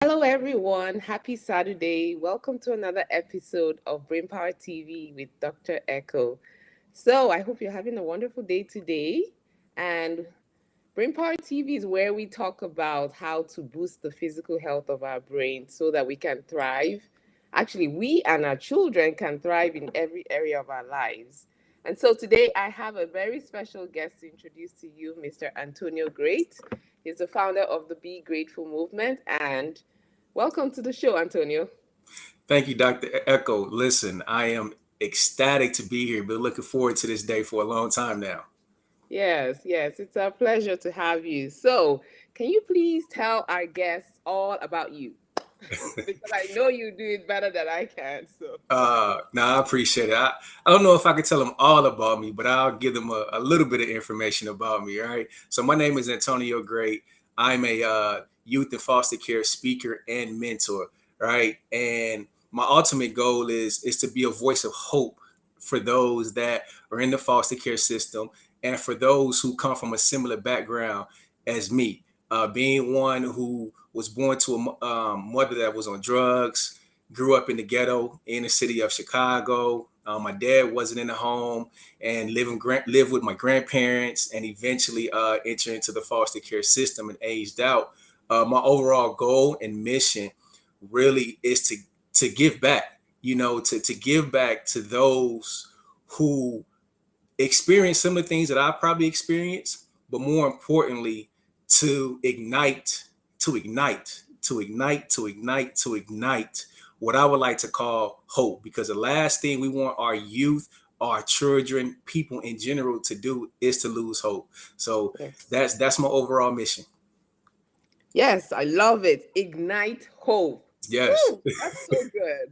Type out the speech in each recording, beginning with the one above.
Hello, everyone. Happy Saturday. Welcome to another episode of Brainpower TV with Dr. Echo. So, I hope you're having a wonderful day today. And Brainpower TV is where we talk about how to boost the physical health of our brain so that we can thrive. Actually, we and our children can thrive in every area of our lives. And so today I have a very special guest to introduce to you, Mr. Antonio Grate. He's the founder of the Be Grateful movement. And welcome to the show, Antonio. Thank you, Dr. Echo. Listen, I am ecstatic to be here. Been looking forward to this day for a long time now. Yes, yes, it's a pleasure to have you. So, can you please tell our guests all about you? Because I know you do it better than I can. So, I appreciate it. I don't know if I can tell them all about me, but I'll give them a little bit of information about me. All right. So my name is Antonio Grate. I'm a youth and foster care speaker and mentor. Right. And my ultimate goal is to be a voice of hope for those that are in the foster care system and for those who come from a similar background as me. Being one who was born to a mother that was on drugs, grew up in the ghetto in the city of Chicago. My dad wasn't in the home and lived with my grandparents and eventually entered into the foster care system and aged out. My overall goal and mission really is to give back, to give back to those who experience similar things that I probably experienced, but more importantly, to ignite, to ignite what I would like to call hope. Because the last thing we want our youth, our children, people in general to do is to lose hope. So yes. that's my overall mission. Yes, I love it. Ignite hope. Yes. Woo, that's so good.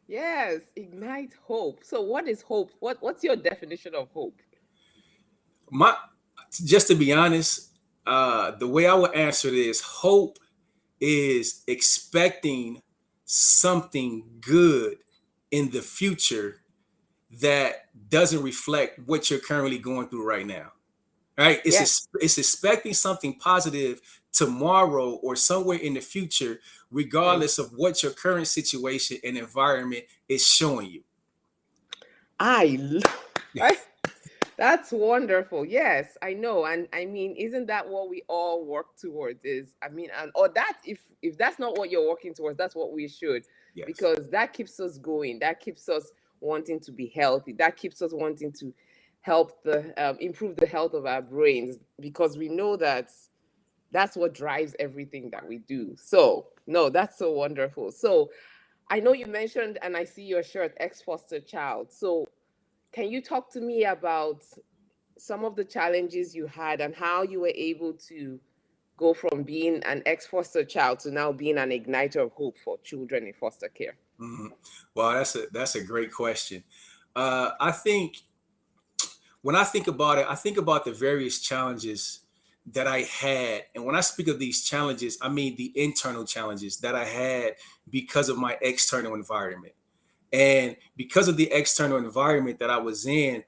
Yes, ignite hope. So, what is hope? What's your definition of hope? My just to be honest, the way I would answer this, hope is expecting something good in the future that doesn't reflect what you're currently going through right now. Right? Yes. It's expecting something positive tomorrow or somewhere in the future, Right. regardless of what your current situation and environment is showing you. I, lo- That's wonderful. Yes, I know. And I mean, isn't that what we all work towards is I mean, and or that if that's not what you're working towards, that's what we should Yes. because that keeps us going. That keeps us wanting to be healthy. That keeps us wanting to help the improve the health of our brains because we know that that's what drives everything that we do. So, no, that's so wonderful. So, I know you mentioned and I see your shirt ex foster child. So, can you talk to me about some of the challenges you had and how you were able to go from being an ex foster child to now being an igniter of hope for children in foster care? Mhm. Well, that's a great question. I think when I think about it, I think about the various challenges that I had. And when I speak of these challenges, I mean the internal challenges that I had because of my external environment. And because of the external environment that I was in,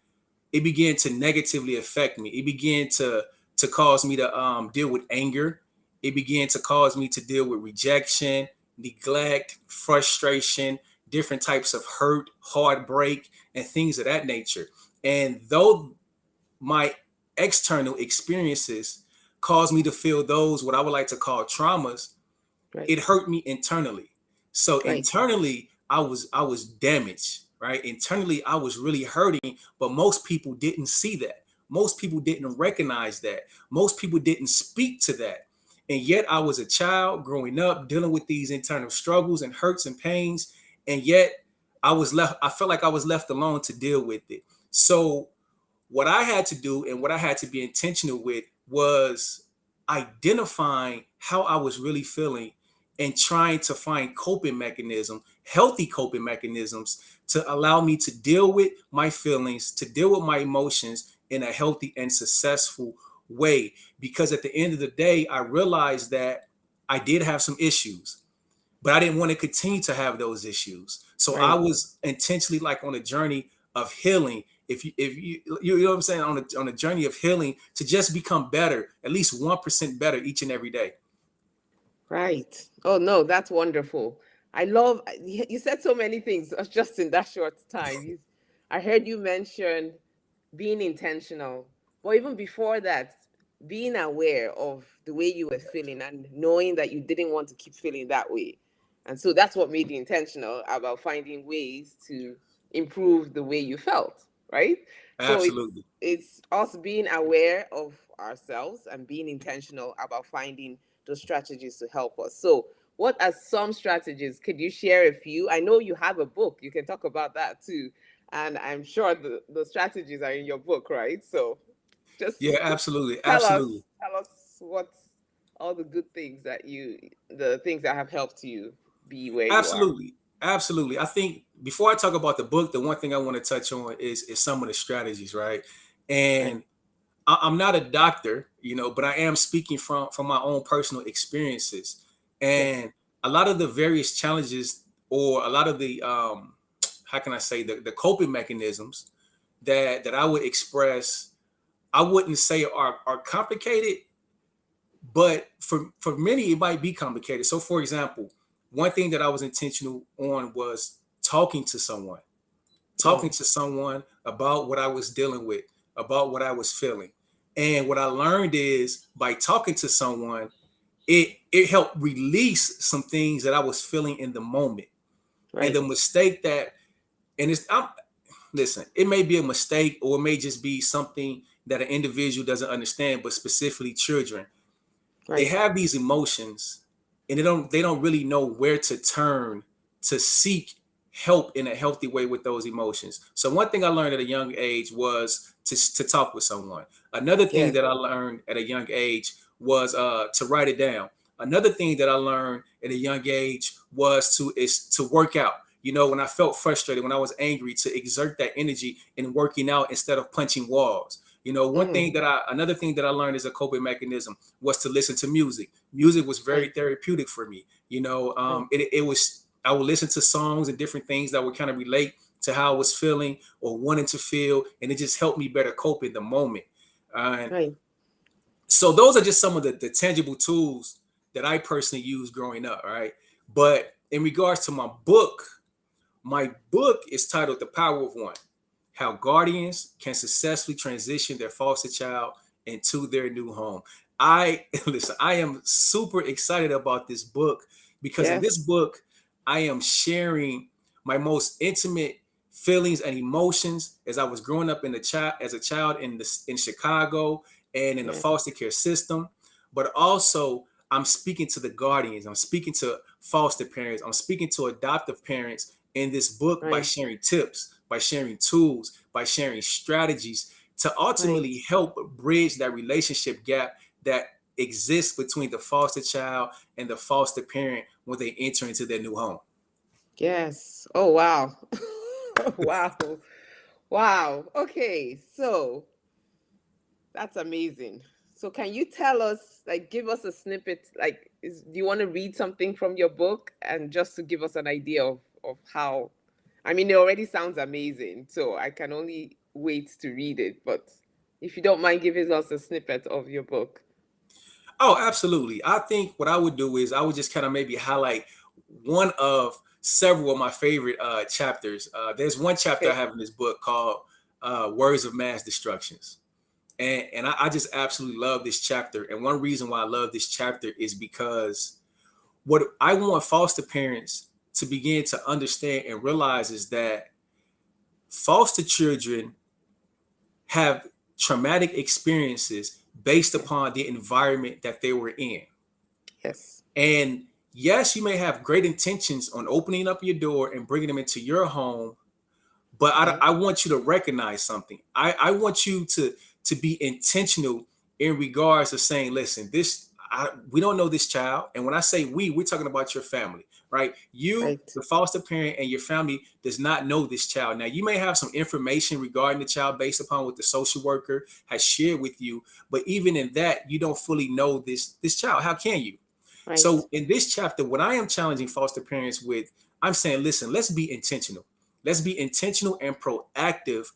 it began to negatively affect me. It began to cause me to deal with anger. It began to cause me to deal with rejection, neglect, frustration, different types of hurt, heartbreak, and things of that nature. And though my external experiences caused me to feel those what I would like to call traumas, Right, it hurt me internally. So right, internally, I was damaged, right? Internally, I was really hurting, but most people didn't see that. Most people didn't recognize that. Most people didn't speak to that. And yet I was a child growing up dealing with these internal struggles and hurts and pains, and yet I felt like I was left alone to deal with it. So what I had to do and what I had to be intentional with was identifying how I was really feeling and trying to find healthy coping mechanisms to allow me to deal with my feelings, to deal with my emotions in a healthy and successful way. Because at the end of the day, I realized that I did have some issues, but I didn't want to continue to have those issues. So I right. was intentionally like on a journey of healing. If you know what I'm saying, on a journey of healing to just become better, at least 1% better each and every day. Right. Oh no, that's wonderful. I love you said so many things just in that short time. I heard you mention being intentional. But even before that, being aware of the way you were feeling and knowing that you didn't want to keep feeling that way. And so that's what made you intentional about finding ways to improve the way you felt, right? So Absolutely. it's us being aware of ourselves and being intentional about finding those strategies to help us. So what are some strategies? Could you share a few? I know you have a book. You can talk about that too, and I'm sure the strategies are in your book, right? So Yeah, just absolutely. tell us Absolutely. tell us what's all the good things the things that have helped you be where you are. Absolutely. Absolutely. I think before I talk about the book, the one thing I want to touch on is some of the strategies, right? Right. And I'm not a doctor, but I am speaking from my own personal experiences. Yes. And a lot of the various challenges, or a lot of the how can I say, the coping mechanisms that I would express, I wouldn't say are complicated, but for many it might be complicated. So for example, one thing that I was intentional on was talking Mm. to someone about what I was dealing with, about what I was feeling. And what I learned is, by talking to someone, it helped release some things that I was feeling in the moment. And the Right. mistake that and it's I'm listen, it may be a mistake, or it may just be something that an individual doesn't understand, but specifically children, they Right. have these emotions, and they don't really know where to turn to seek help in a healthy way with those emotions. So one thing I learned at a young age was to talk with someone. Another thing Yes. that I learned at a young age was to write it down. Another thing that I learned at a young age was to work out. When I felt frustrated, when I was angry, to exert that energy in working out instead of punching walls. Mm. Another thing that I learned as a coping mechanism was to listen to music. Music was very Right. therapeutic for me. Right. It was, I would listen to songs and different things that would kind of relate to how I was feeling or wanting to feel, and it just helped me better cope in the moment. And Right. so those are just some of the tangible tools that I personally used growing up, right? But in regards to my book is titled The Power of One: How Guardians Can Successfully Transition Their Foster Child into Their New Home. I listen, I am super excited about this book, because in this Yes. book, I am sharing my most intimate feelings and emotions as I was growing up as a child in Chicago and in the Yes. foster care system. But also, I'm speaking to the guardians, I'm speaking to foster parents, I'm speaking to adoptive parents in this book, by Right. sharing tips, by sharing tools, by sharing strategies to Right. ultimately help bridge that relationship gap that exists between the foster child and the foster parent when they enter into their new home. Yes. Oh wow. Wow. Wow. Okay. So that's amazing. So can you tell us, like, give us a snippet, like, do you want to read something from your book and just to give us an idea of how, I mean, it already sounds amazing, so I can only wait to read it, but if you don't mind giving us a snippet of your book. Oh, absolutely. I think what I would do is I would just kind of maybe highlight one of several of my favorite chapters. There's one chapter I Okay. have in this book called Words of Mass Destructions. And I just absolutely love this chapter. And one reason why I love this chapter is because what I want foster parents to begin to understand and realize is that foster children have traumatic experiences based Yes. upon the environment that they were in. Yes. And yes, you may have great intentions on opening up your door and bringing them into your home, but Right. I want you to recognize something. I want you to be intentional in regards of saying, listen, we don't know this child. And when I say we're talking about your family, right? You, Right. the foster parent, and your family does not know this child. Now, you may have some information regarding the child based upon what the social worker has shared with you, but even in that, you don't fully know this child. How can you? Right. So in this chapter, what I am challenging foster parents with, I'm saying, listen, let's be intentional. Let's be intentional and proactive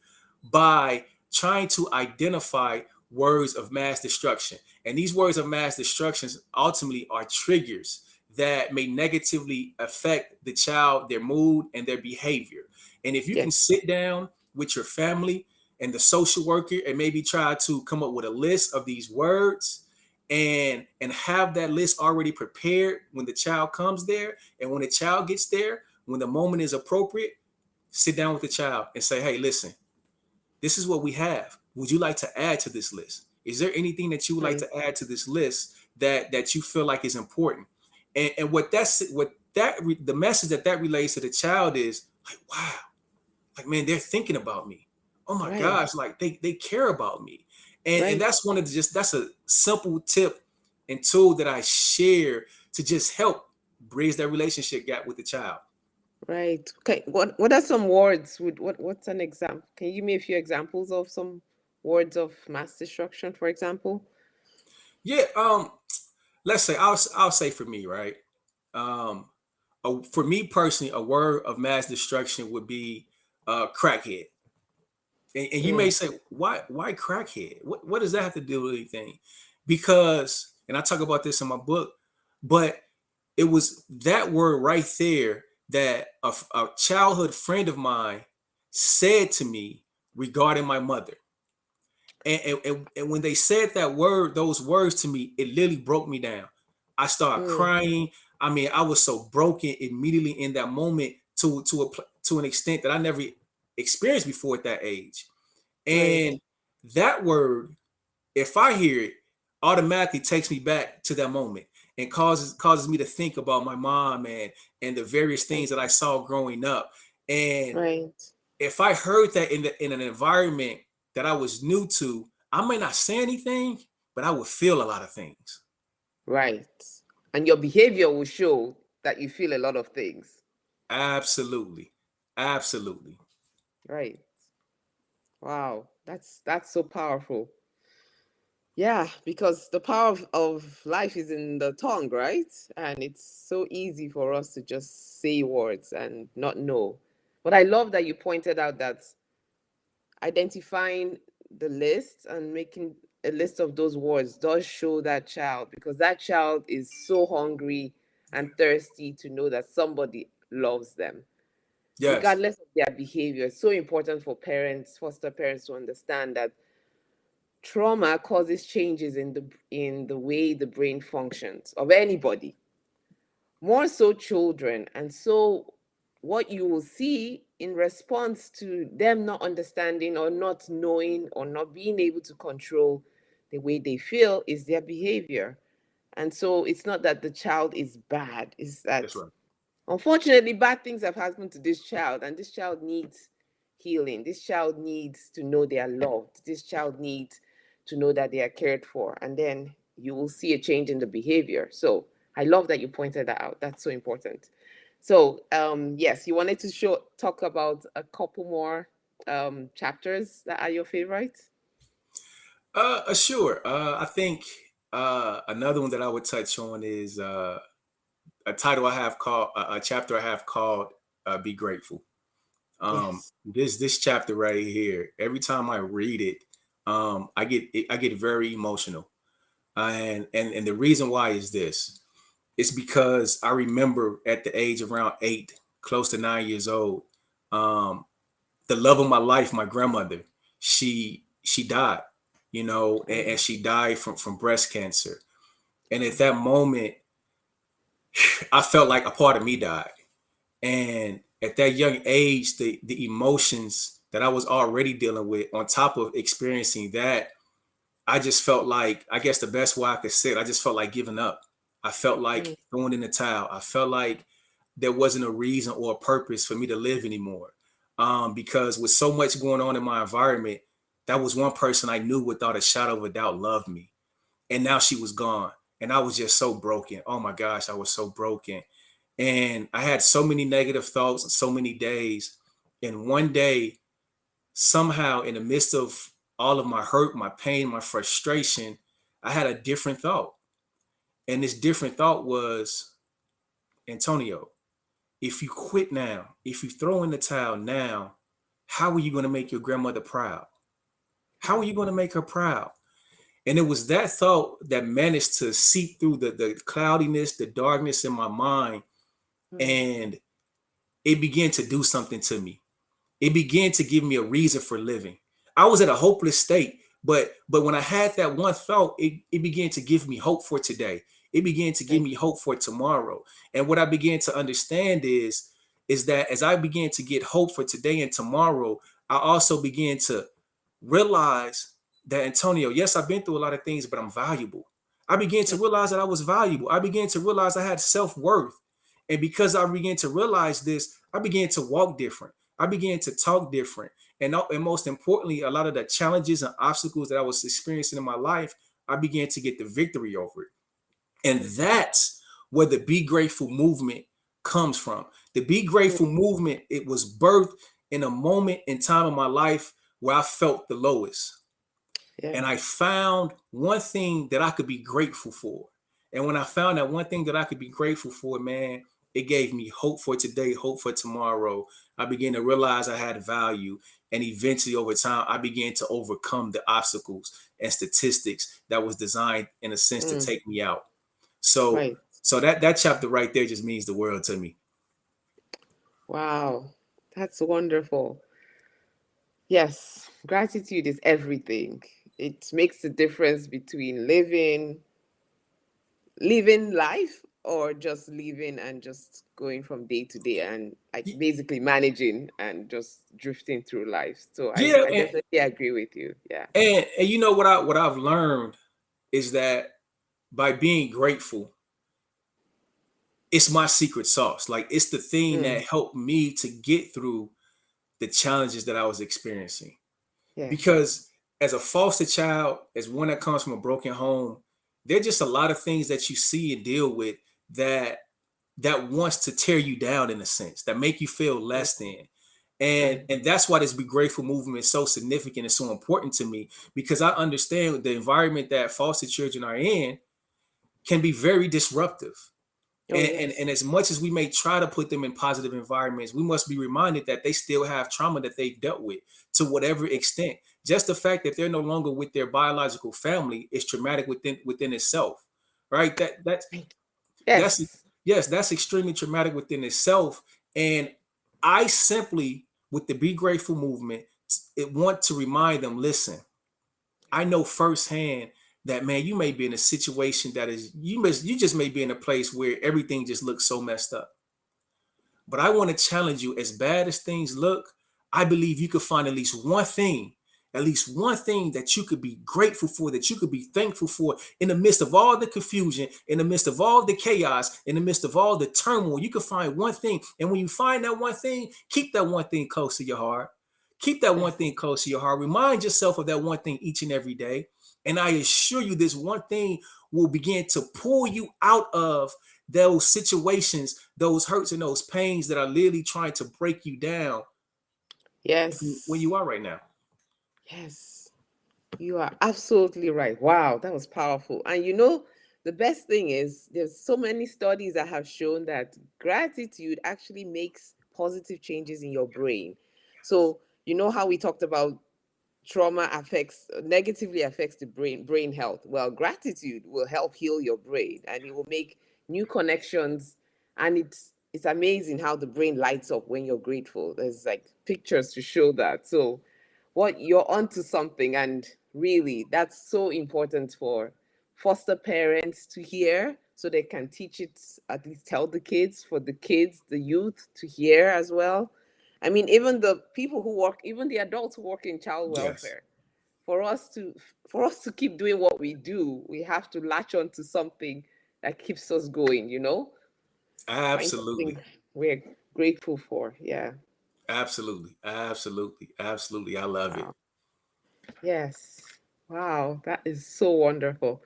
by trying to identify words of mass destruction. And these words of mass destruction ultimately are triggers that may negatively affect the child, their mood, and their behavior. And if you can Yes. sit down with your family and the social worker and maybe try to come up with a list of these words and have that list already prepared when the child comes there, and when the child gets there, when the moment is appropriate, sit down with the child and say, hey, listen, this is what we have. Would you like to add to this list? Is there anything that you would like Right. to add to this list that you feel like is important? And the message that relates to the child is like, wow, like, man, they're thinking about me. Oh my Right. gosh, like they care about me. And Right. that's one of the just that's a simple tip and tool that I share to just help bridge that relationship gap with the child. Right. Okay. What are some words? What's an example? Can you give me a few examples of some words of mass destruction, for example? Yeah, let's say I'll say for me, right? Um, for me personally, a word of mass destruction would be crackhead. And you may Mm, say, why crackhead? What does that have to do with anything? Because, and I talk about this in my book, but it was that word right there that a childhood friend of mine said to me regarding my mother. And when they said that word, those words to me, it literally broke me down. I started mm, crying. I mean, I was so broken immediately in that moment to an extent that I never experienced before at that age. right. And that word, if I hear it, automatically takes me back to that moment and causes me to think about my mom and the various things Right. that I saw growing up. And Right. if I heard that in an environment that I was new to, I may not say anything, but I would feel a lot of things. Right. And your behavior will show that you feel a lot of things. Absolutely. Absolutely. Right. Wow. That's so powerful. Yeah, because the power of life is in the tongue, right? And it's so easy for us to just say words and not know. But I love that you pointed out that identifying the list and making a list of those words does show that child, because that child is so hungry and thirsty to know that somebody loves them, Yes. regardless of their behavior. It's so important for parents, foster parents, to understand that trauma causes changes in the way the brain functions of anybody, more so children. And so what you will see in response to them not understanding or not knowing or not being able to control the way they feel is their behavior. And so it's not that the child is bad, it's that That's right. unfortunately bad things have happened to this child, and this child needs healing. This child needs to know they are loved. This child needs to know that they are cared for. And then you will see a change in the behavior. So I love that you pointed that out. That's so important. So yes, you wanted to talk about a couple more chapters that are your favorites. Sure. I think another one that I would touch on is a chapter I have called "Be Grateful." Yes. This chapter right here. Every time I read it, I get very emotional, and the reason why is this. It's because I remember at the age of around 8, close to 9 years old, um, the love of my life, my grandmother, she died, and Mm, she died from breast cancer. And at that moment, I felt like a part of me died. And at that young age, the emotions that I was already dealing with, on top of experiencing that, I just felt like, I guess the best way I could say it, I just felt like giving up. I felt like mm, throwing in the towel. I felt like there wasn't a reason or a purpose for me to live anymore. Because with so much going on in my environment, that was one person I knew without a shadow of a doubt loved me. And now she was gone. And I was just so broken. Oh my gosh, I was so broken. And I had so many negative thoughts and so many days. And one day, somehow, in the midst of all of my hurt, my pain, my frustration, I had a different thought. And this different thought was, Antonio, if you quit now, if you throw in the towel now, how are you going to make your grandmother proud? How are you going to make her proud? And it was that thought that managed to seep through the cloudiness, the darkness in my mind, Mm. and it began to do something to me. It began to give me a reason for living. I was at a hopeless state, but when I had that one thought, it began to give me hope for today. It began to give Right. me hope for tomorrow. And what I began to understand is that as I began to get hope for today and tomorrow, I also began to realize that, Antonio, yes, I've been through a lot of things, but I'm valuable. I began to Yeah. realize that I was valuable. I began to realize I had self-worth. And because I began to realize this, I began to walk different. I began to talk different. And most importantly, a lot of the challenges and obstacles that I was experiencing in my life, I began to get the victory over it. And Mm. that's where the Be Grateful movement comes from. The Be Mm. Grateful movement, it was birthed in a moment in time of my life where I felt the lowest. And I Yes. found one thing that I could be grateful for. And when I found that one thing that I could be grateful for, man, it gave me hope for today, hope for tomorrow. I began to realize I had value. And eventually, over time, I began to overcome the obstacles and statistics that was designed, in a sense, to Mm. take me out. So, Right. so that chapter right there just means the world to me. Wow. That's wonderful. Yes, gratitude is everything. It makes the difference between living life or just living and just going from day to day and like basically managing and just drifting through life. So Yeah, I definitely agree with you. Yeah. and you know what I've learned is that by being grateful, it's my secret sauce. Like it's the thing that Mm. helped me to get through the challenges that I was experiencing. Yes. Because as a foster child, as one that comes from a broken home, there's just a lot of things that you see and deal with that that wants to tear you down in a sense, that make you feel Mm. less than. And Right. and that's why this Be Grateful movement is so significant and so important to me, because I understand the environment that foster children are in can be very disruptive. Oh And yes. as much as we may try to put them in positive environments, we must be reminded that they still have trauma that they've dealt with to whatever extent. Just the fact that they're no longer with their biological family is traumatic within itself, right? Right. That's Yes. yes, that's extremely traumatic within itself. And I simply, with the Be Grateful movement, it want to remind them, listen, I know firsthand that, man, you may be in a situation that is you just may be in a place where everything just looks so messed up. But I want to challenge you, as bad as things look, I believe you could find at least one thing that you could be grateful for, that you could be thankful for in the midst of all the confusion, in the midst of all the chaos, in the midst of all the turmoil. You could find one thing. And when you find that one thing, keep that one thing close to your heart. Keep that one Yes. thing close to your heart. Remind yourself of that one thing each and every day. And I assure you, this one thing will begin to pull you out of those situations, those hurts and those pains that are literally trying to break you down where Yes. you are right now. Yes. You are absolutely right. Wow, that was powerful. And the best thing is there's so many studies that have shown that gratitude actually makes positive changes in your brain. So, you know how we talked about trauma affects negatively affects the brain health. Well, gratitude will help heal your brain and it will make new connections, and it's amazing how the brain lights up when you're grateful. There's like pictures to show that. So what you're onto something, and really that's so important for foster parents to hear so they can teach it, at least tell the kids, for the kids, the youth to hear as well. I mean, even the people who work, even the adults who work in child Yes, welfare, for us to for us to keep doing what we do, we have to latch on to something that keeps us going, find something absolutely. we're grateful for. Yeah. Absolutely. Absolutely. Absolutely. I love it. Wow. Yes. Wow, that is so wonderful.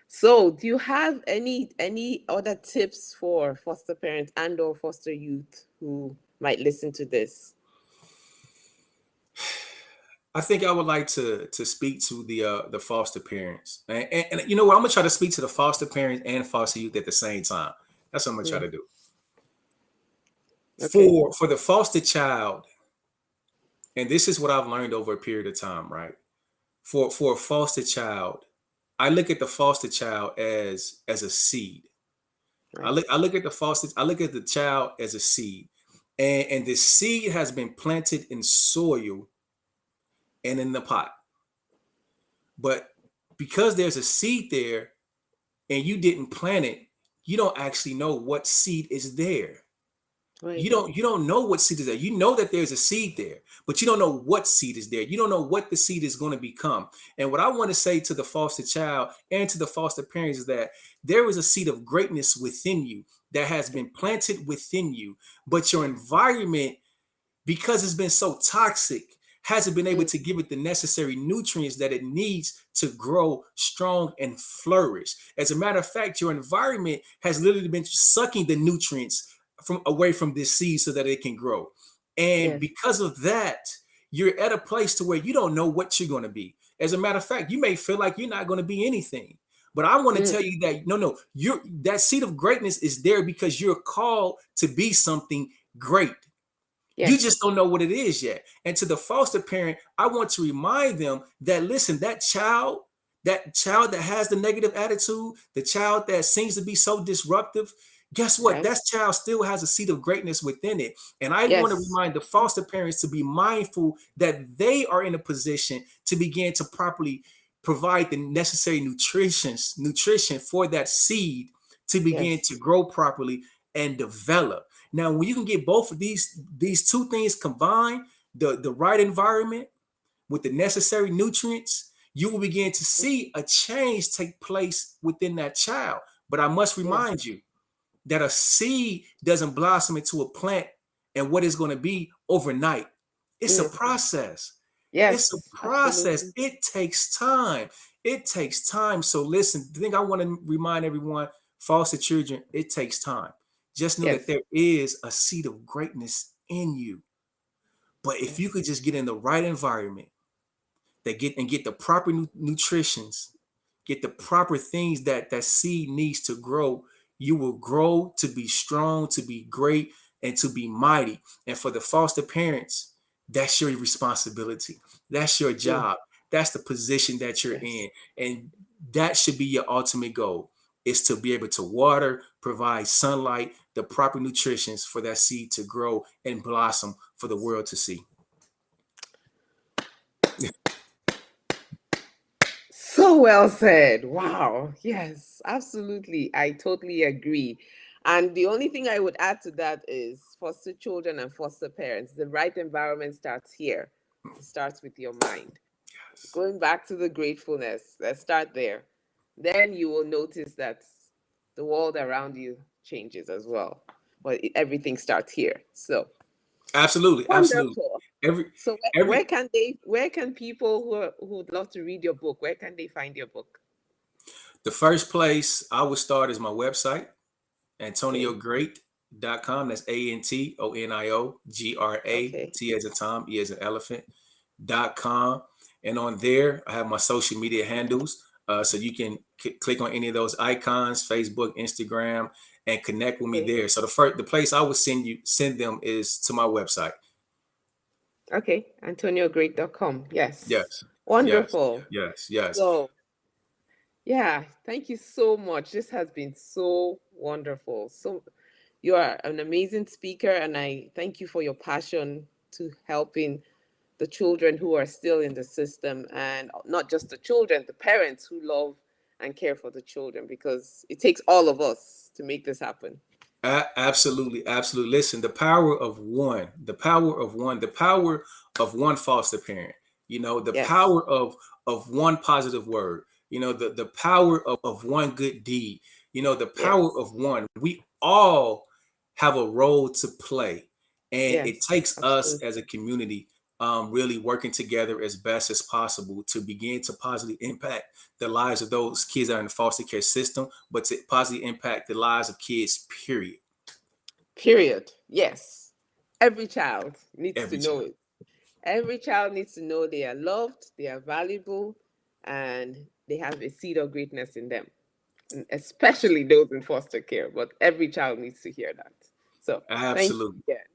So, do you have any other tips for foster parents and or foster youth who might listen to this? I think I would like to speak to the foster parents. And you know what? I'm gonna try to speak to the foster parents and foster youth at the same time. That's what I'm gonna try Mm, to do. okay. For the foster child, and this is what I've learned over a period of time, right? For a foster child, I look at the foster child as a seed. I Nice. look at the foster. I look at the child as a seed, and the seed has been planted in soil and in the pot. But because there's a seed there and you didn't plant it, you don't actually know what seed is there. Right. You don't know what seed is there. You know that there's a seed there, but you don't know what seed is there. You don't know what the seed is going to become. And what I want to say to the foster child and to the foster parents is that there is a seed of greatness within you that has been planted within you, but your environment, because it's been so toxic, hasn't been able Mm, to give it the necessary nutrients that it needs to grow strong and flourish. As a matter of fact, your environment has literally been sucking the nutrients from away from this seed so that it can grow. And yes. because of that, you're at a place to where you don't know what you're going to be. As a matter of fact, you may feel like you're not going to be anything. But I want to Mm, tell you that no, you're that seed of greatness is there because you're called to be something great. You just yes. don't know what it is yet. And to the foster parent, I want to remind them that listen, that child that has the negative attitude, the child that seems to be so disruptive, guess what? Right. That child still has a seed of greatness within it. And I want to Yes. remind the foster parents to be mindful that they are in a position to begin to properly provide the necessary nutrition for that seed to begin Yes. to grow properly and develop. Now, when you can get both of these two things combined, the right environment with the necessary nutrients, you will begin to Mm, see a change take place within that child. But I must yes. remind you that a seed doesn't blossom into a plant and what is going to be overnight. It's a Mm, process. It's a yes. process. Absolutely. It takes time. It takes time. So listen, the thing I want to remind everyone, foster children, it takes time. Just know that Yes. there is a seed of greatness in you. But if you Yes. could just get in the right environment, that get the proper nutritions, get the proper things that that seed needs to grow, you will grow to be strong, to be great, and to be mighty. And for the foster parents, that's your responsibility. That's your Mm, job. That's the position that you're yes. in. And that should be your ultimate goal, is to be able to water, provide sunlight, the proper nutritions for that seed to grow and blossom for the world to see. So well said. Wow. Yes, absolutely. I totally agree. And the only thing I would add to that is foster children and foster parents. The right environment starts here. It starts with your mind. Going back to the gratefulness, let's start there. Then you will notice that the world around you changes as well. But everything starts here. So Absolutely, absolutely. wonderful. Every So every where can people who would love to read your book, where can they find your book? The first place I would start is my website, Okay. AntonioGrate.com. That's AntonioGrate, Okay. T as in Tom, E as in elephant.com. And on there, I have my social media handles. So you can click on any of those icons, Facebook, Instagram, and connect with me Okay. there. So the place I would send them is to my website. Okay. AntonioGreat.com. Yes. Yes, yes, Wonderful. yes, yes. So yeah, thank you so much. This has been so wonderful. So you are an amazing speaker, and I thank you for your passion to helping the children who are still in the system, and not just the children, the parents who love and care for the children, because it takes all of us to make this happen. Absolutely, absolutely. Listen, the power of one, the power of one, the power of one foster parent. The Yes. power of one positive word. The power of one good deed. The power Yes. of one. We all have a role to play, and it Yes. takes us as a Absolutely. community really working together as best as possible to begin to positively impact the lives of those kids that are in the foster care system, but to positively impact the lives of kids, period. Period. Yes. Every child needs to Every know child. it. Every child needs to know they are loved, they are valuable, and they have a seed of greatness in them, and especially those in foster care. But every child needs to hear that. So thank Absolutely. you again.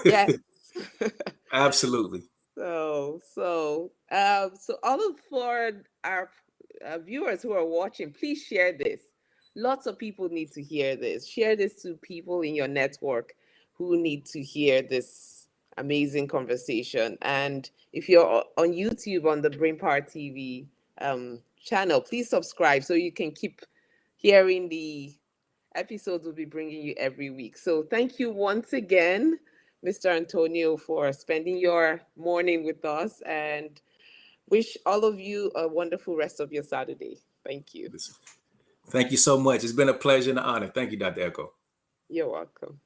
Yes. Absolutely. So all of for our viewers who are watching, please share this. Lots of people need to hear this. Share this to people in your network who need to hear this amazing conversation. And if you're on YouTube on the Brain Power TV channel, please subscribe so you can keep hearing the episodes we'll be bringing you every week. So thank you once again, Mr. Antonio, for spending your morning with us, and wish all of you a wonderful rest of your Saturday. Thank you. Thank you so much. It's been a pleasure and an honor. Thank you, Dr. Echo. You're welcome.